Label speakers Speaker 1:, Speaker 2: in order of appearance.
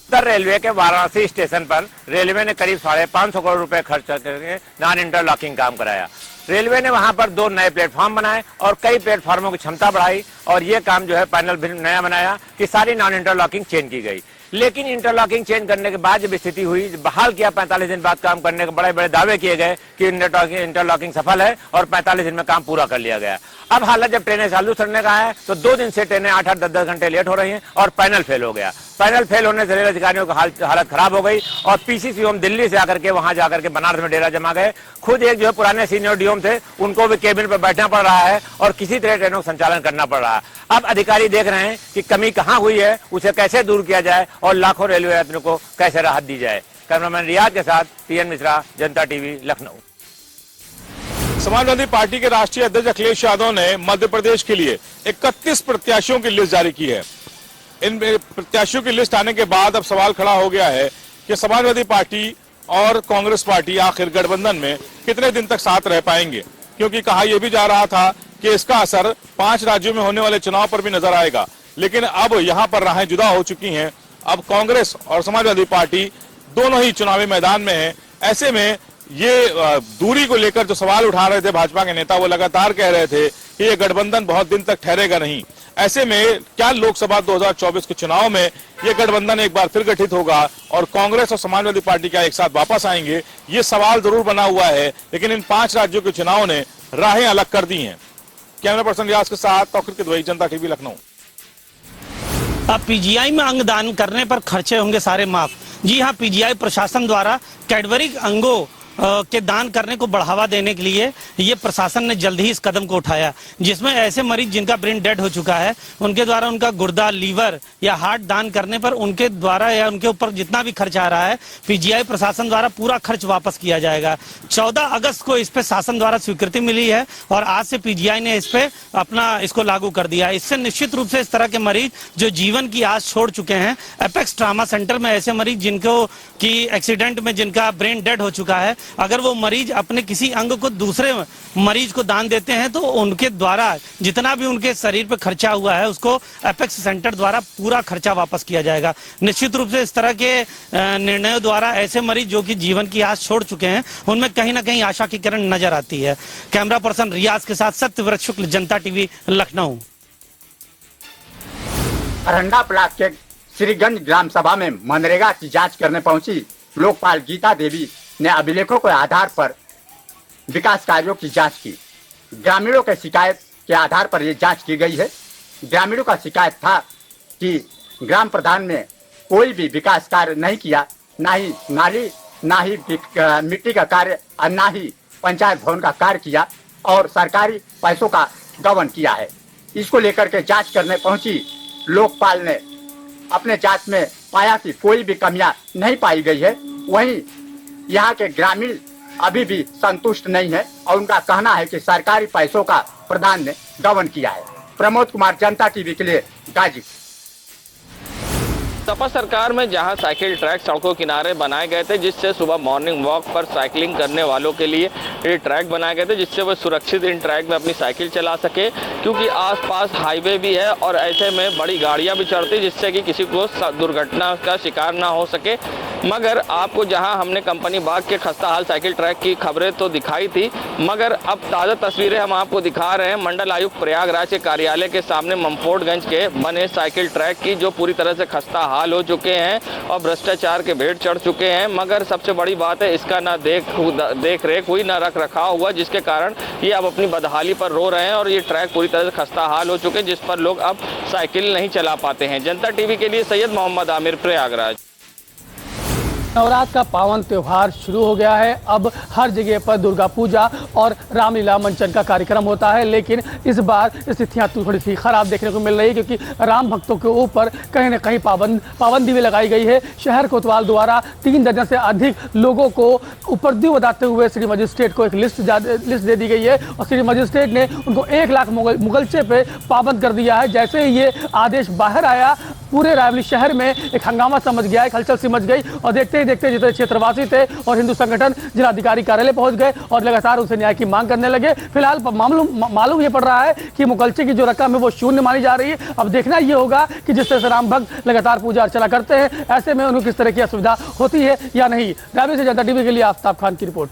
Speaker 1: उत्तर railway के Varanasi station पर railway ने करीब 550 करोड़ रुपए खर्च करके नॉन इंटरलॉकिंग काम कराया। रेलवे ने वहां पर 2 नए प्लेटफॉर्म बनाए और कई प्लेटफॉर्मों की क्षमता बढ़ाई और ये काम जो है पैनल भी नया बनाया कि सारी नॉन इंटरलॉकिंग चेंज की गई। लेकिन इंटरलॉकिंग चेंज करने के बाद जब स्थिति हुई, बहाल किया, 45 दिन बाद काम करने के बड़े बड़े दावे किए गए कि इंटरलॉकिंग सफल है और 45 दिन में काम पूरा कर लिया गया। अब हालत जब ट्रेनें चालू करने का है तो 2 दिन से ट्रेनें 8-8, 10-10 घंटे लेट हो रही हैं और पैनल फेल हो गया। पैनल फेल होने से रेल अधिकारियों की हालत खराब हो गई और पीसीसीओम दिल्ली से आकर के वहां जाकर के बनारस में डेरा जमा गए। खुद एक जो है पुराने सीनियर डीओम थे, उनको भी केबिन पर बैठना पड़ रहा है और किसी तरह ट्रेनों का संचालन करना पड़ रहा है। अब अधिकारी देख रहे हैं कि कमी कहां हुई है, उसे कैसे दूर किया जाए और लाखों रेलवे यात्रियों को कैसे राहत दी जाए। कैमरामैन रियाज के साथ पीएन मिश्रा, जनता टीवी, लखनऊ।
Speaker 2: समाजवादी पार्टी के राष्ट्रीय अध्यक्ष अखिलेश यादव ने मध्य प्रदेश के लिए 31 प्रत्याशियों की लिस्ट जारी की है। इन प्रत्याशियों की लिस्ट आने के बाद अब सवाल खड़ा हो गया है कि समाजवादी पार्टी और कांग्रेस पार्टी आखिर गठबंधन में कितने दिन तक साथ रह पाएंगे, क्योंकि कहा यह भी जा रहा था कि इसका असर 5 राज्यों में होने वाले चुनाव पर भी नजर आएगा। लेकिन अब यहां पर राहें जुदा हो चुकी हैं। अब कांग्रेस और समाजवादी पार्टी दोनों ही चुनावी मैदान में हैं। ऐसे में ये दूरी को लेकर जो सवाल उठा रहे थे भाजपा के नेता, वो लगातार कह रहे थे कि ये गठबंधन बहुत दिन तक ठहरेगा नहीं। ऐसे में क्या लोकसभा 2024 के चुनाव में ये गठबंधन एक बार फिर गठित होगा और कांग्रेस और समाजवादी पार्टी क्या एक साथ वापस आएंगे, ये सवाल जरूर बना हुआ है। लेकिन इन 5 राज्यों के चुनाव ने राहें अलग कर दी हैं। कैमरा पर्सन रियाज के साथ तौकीर के दुबई, जनता टीवी, लखनऊ।
Speaker 3: अब पीजीआई में अंगदान करने पर खर्चे होंगे सारे माफ। जी हाँ, पीजीआई प्रशासन द्वारा कैडबरी अंगों के दान करने को बढ़ावा देने के लिए ये प्रशासन ने जल्द ही इस कदम को उठाया, जिसमें ऐसे मरीज जिनका ब्रेन डेड हो चुका है उनके द्वारा उनका गुर्दा, लीवर या हार्ट दान करने पर उनके द्वारा या उनके ऊपर जितना भी खर्च आ रहा है पीजीआई प्रशासन द्वारा पूरा खर्च वापस किया जाएगा। 14 अगस्त को इस पे शासन द्वारा स्वीकृति मिली है और आज से पीजीआई ने इस पे इसको लागू कर दिया। इससे निश्चित रूप से इस तरह के मरीज जो जीवन की आस छोड़ चुके हैं, एपेक्स ट्रामा सेंटर में ऐसे मरीज जिनको की एक्सीडेंट में जिनका ब्रेन डेड हो चुका है, अगर वो मरीज अपने किसी अंग को दूसरे मरीज को दान देते हैं तो उनके द्वारा जितना भी उनके शरीर पे खर्चा हुआ है उसको एपेक्स सेंटर द्वारा पूरा खर्चा वापस किया जाएगा। निश्चित रूप से इस तरह के निर्णयों द्वारा ऐसे मरीज जो कि जीवन की आस छोड़ चुके हैं उनमें कहीं ना कहीं आशा की किरण नजर आती है। कैमरा पर्सन रियाज के साथ सत्यव्रत शुक्ल, जनता टीवी, लखनऊ।
Speaker 4: अरंडा ब्लॉक के श्रीगंज ग्राम सभा में मनरेगा की जांच करने पहुंची लोकपाल गीता देवी ने अभिलेखों के आधार पर विकास कार्यों की जांच की। ग्रामीणों के शिकायत के आधार पर यह जांच की गई है। ग्रामीणों का शिकायत था कि ग्राम प्रधान ने कोई भी विकास कार्य नहीं किया, ना ही नाली, ना ही मिट्टी का कार्य और ना ही पंचायत भवन का कार्य किया और सरकारी पैसों का गबन किया है। इसको लेकर के जांच करने पहुंची लोकपाल ने अपने जांच में पाया कि कोई भी कमियां नहीं पाई गई है। वहीं यहाँ के ग्रामीण अभी भी संतुष्ट नहीं है और उनका कहना है कि सरकारी पैसों का प्रधान ने गबन किया है। प्रमोद कुमार, जनता टीवी के लिए, गाजीपुर।
Speaker 5: सपा सरकार में जहां साइकिल ट्रैक सड़कों किनारे बनाए गए थे, जिससे सुबह मॉर्निंग वॉक पर साइकिलिंग करने वालों के लिए ये ट्रैक बनाए गए थे, जिससे वो सुरक्षित इन ट्रैक में अपनी साइकिल चला सके, क्योंकि आसपास हाईवे भी है और ऐसे में बड़ी गाड़ियां भी चढ़ती, जिससे कि किसी को दुर्घटना का शिकार ना हो सके। मगर आपको जहां हमने कंपनी बाग के खस्ता हाल साइकिल ट्रैक की खबरें तो दिखाई थी, मगर अब ताज़ा तस्वीरें हम आपको दिखा रहे हैं मंडल आयुक्त प्रयागराज के कार्यालय के सामने ममफोर्डगंज के बने साइकिल ट्रैक की, जो पूरी तरह से खस्ता हाल हो चुके हैं और भ्रष्टाचार के भेंट चढ़ चुके हैं। मगर सबसे बड़ी बात है, इसका ना देख रेख हुई, ना रख रखाव हुआ, जिसके कारण ये अब अपनी बदहाली पर रो रहे हैं और ये ट्रैक पूरी तरह से खस्ता हाल हो चुके हैं, जिस पर लोग अब साइकिल नहीं चला पाते हैं। जनता टीवी के लिए सैयद मोहम्मद आमिर, प्रयागराज।
Speaker 6: नवरात्र का पावन त्योहार शुरू हो गया है। अब हर जगह पर दुर्गा पूजा और रामलीला मंचन का कार्यक्रम होता है, लेकिन इस बार स्थितियां थोड़ी सी खराब देखने को मिल रही है, क्योंकि राम भक्तों के ऊपर कहीं न कहीं पाबंदी भी लगाई गई है। शहर कोतवाल द्वारा 3 दर्जन से अधिक लोगों को उपद्रवी बताते हुए श्री मजिस्ट्रेट को एक लिस्ट दे दी गई है और श्री मजिस्ट्रेट ने उनको 1 लाख मुगलचे पे पाबंद कर दिया है। जैसे ही ये आदेश बाहर आया, पूरे रायबरेली शहर में एक हंगामा समझ गया, एक हलचल समझ गई और देखते ही देखते जितने क्षेत्रवासी थे और हिंदू संगठन जिलाधिकारी कार्यालय पहुंच गए और लगातार उनसे न्याय की मांग करने लगे। फिलहाल मालूम ये पड़ रहा है कि मुगलचे की जो रकम है वो शून्य मानी जा रही है। अब देखना ये होगा कि जिस तरह से राम भक्त लगातार पूजा अर्चना करते हैं, ऐसे में उन्हें किस तरह की असुविधा होती है या नहीं। रायबरेली से जनता टीवी के लिए आफ्ताब खान की रिपोर्ट।